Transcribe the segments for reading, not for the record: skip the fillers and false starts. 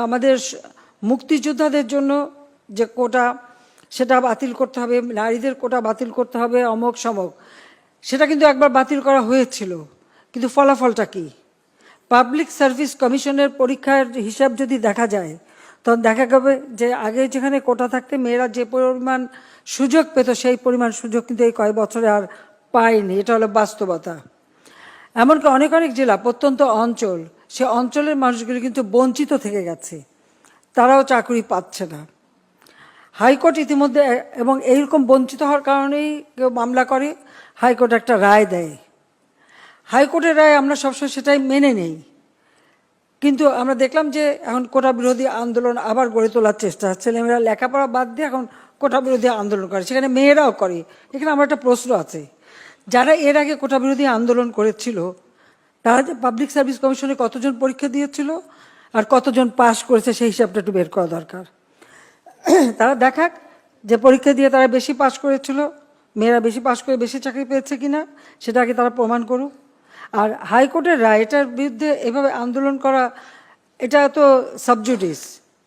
আমাদের মুক্তিযোদ্ধাদের জন্য যে কোটা সেটা বাতিল করতে হবে, নারীদের কোটা বাতিল করতে হবে, অমক সমক, সেটা কিন্তু একবার বাতিল করা হয়েছিল, কিন্তু ফলাফলটা কি? পাবলিক সার্ভিস কমিশনের পরীক্ষার হিসাব যদি দেখা যায়, তখন দেখা যাবে যে আগে যেখানে কোটা থাকতে মেয়েরা যে পরিমাণ সুযোগ পেত, সেই পরিমাণ সুযোগ কিন্তু এই কয়েক বছরে আর পায়নি। এটা হলো বাস্তবতা। এমনকি অনেক অনেক জেলা, প্রত্যন্ত অঞ্চল, সে অঞ্চলের মানুষগুলি কিন্তু বঞ্চিত থেকে গেছে, তারাও চাকরি পাচ্ছে না। হাইকোর্ট ইতিমধ্যে, এবং এইরকম বঞ্চিত হওয়ার কারণেই কেউ মামলা করে, হাইকোর্ট একটা রায় দেয়। হাইকোর্টের রায় আমরা সবসময় সেটাই মেনে নেই, কিন্তু আমরা দেখলাম যে এখন কোটা বিরোধী আন্দোলন আবার গড়ে তোলার চেষ্টা, ছেলেমেয়েরা লেখাপড়া বাদ দিয়ে এখন কোটা বিরোধী আন্দোলন করে, সেখানে মেয়েরাও করে। এখানে আমার একটা প্রশ্ন আছে, যারা এর আগে কোটা বিরোধী আন্দোলন করেছিল তারা যে পাবলিক সার্ভিস কমিশনে কতজন পরীক্ষা দিয়েছিল আর কতজন পাস করেছে, সেই হিসাবটা একটু বের করা দরকার। তারা দেখাক যে পরীক্ষা দিয়ে তারা বেশি পাস করেছিল, মেয়েরা বেশি পাস করে বেশি চাকরি পেয়েছে কিনা, সেটা আগে তারা প্রমাণ করুক। আর হাইকোর্টের রায়, এটার বিরুদ্ধে এভাবে আন্দোলন করা, এটা তো সাবজুডিস,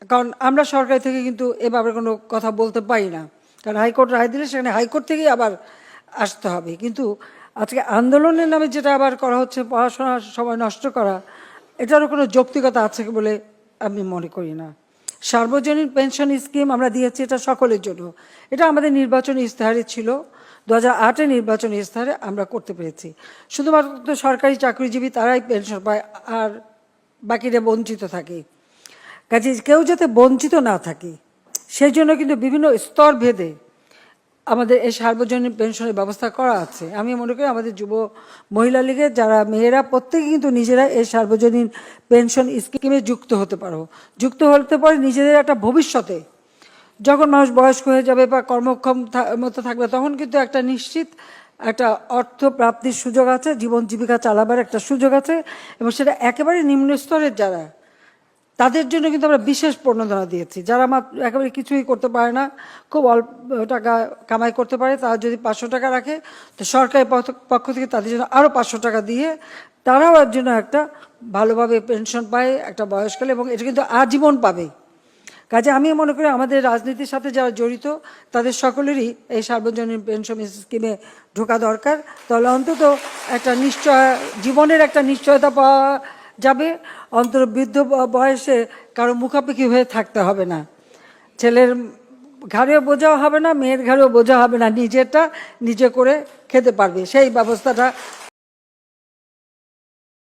কারণ আমরা সরকার থেকে কিন্তু এভাবে কোনো কথা বলতে পারি না, কারণ হাইকোর্ট রায় দিলে সেখানে হাইকোর্ট থেকেই আবার আসতে হবে। কিন্তু আজকে আন্দোলনের নামে যেটা আবার করা হচ্ছে, পড়াশোনার সময় নষ্ট করা, এটারও কোনো যৌক্তিকতা আছে বলে আমি মনে করি না। সার্বজনীন পেনশন স্কিম আমরা দিয়েছি, এটা সকলের জন্য, এটা আমাদের নির্বাচনী ইস্তাহারে ছিল, 2008-এর নির্বাচনী ইস্তাহারে আমরা করতে পেরেছি। শুধুমাত্র সরকারি চাকরিজীবী তারাই পেনশন পায়, আর বাকিরা বঞ্চিত থাকে। কাজে কেউ যাতে বঞ্চিত না থাকে, সেই জন্য কিন্তু বিভিন্ন স্তর ভেদে আমাদের এই সার্বজনীন পেনশনের ব্যবস্থা করা আছে। আমি মনে করি আমাদের যুব মহিলা লীগের যারা মেয়েরা, প্রত্যেকে কিন্তু নিজেরা এই সার্বজনীন পেনশন স্কিমে যুক্ত হতে পারে নিজেদের একটা ভবিষ্যতে। যখন মানুষ বয়স্ক হয়ে যাবে বা কর্মক্ষম মতো থাকবে, তখন কিন্তু একটা নিশ্চিত একটা অর্থ প্রাপ্তির সুযোগ আছে, জীবন জীবিকা চালাবার একটা সুযোগ আছে, এবং সেটা একেবারে নিম্ন স্তরের যারা, তাদের জন্য কিন্তু আমরা বিশেষ প্রণোদনা দিয়েছি। যারা একেবারে কিছুই করতে পারে না, খুব অল্প টাকা কামাই করতে পারে, তারা যদি 500 টাকা রাখে, তো সরকারের পক্ষ থেকে তাদের জন্য আরও 500 টাকা দিয়ে তারাও এর জন্য একটা ভালোভাবে পেনশন পায় একটা বয়সকালে, এবং এটা কিন্তু আজীবন পাবে। কাজে আমি মনে করি আমাদের রাজনীতির সাথে যারা জড়িত, তাদের সকলেরই এই সার্বজনীন পেনশন স্কিমে ঢোকা দরকার। তাহলে অন্তত একটা জীবনের একটা নিশ্চয়তা পাওয়া যাবে, অন্তত বৃদ্ধ বয়সে কারো মুখাপেক্ষি হয়ে থাকতে হবে না, ছেলের ঘাড়েও বোঝা হবে না, মেয়ের ঘাড়েও বোঝা হবে না, নিজেরটা নিজে করে খেতে পারবে, সেই ব্যবস্থাটা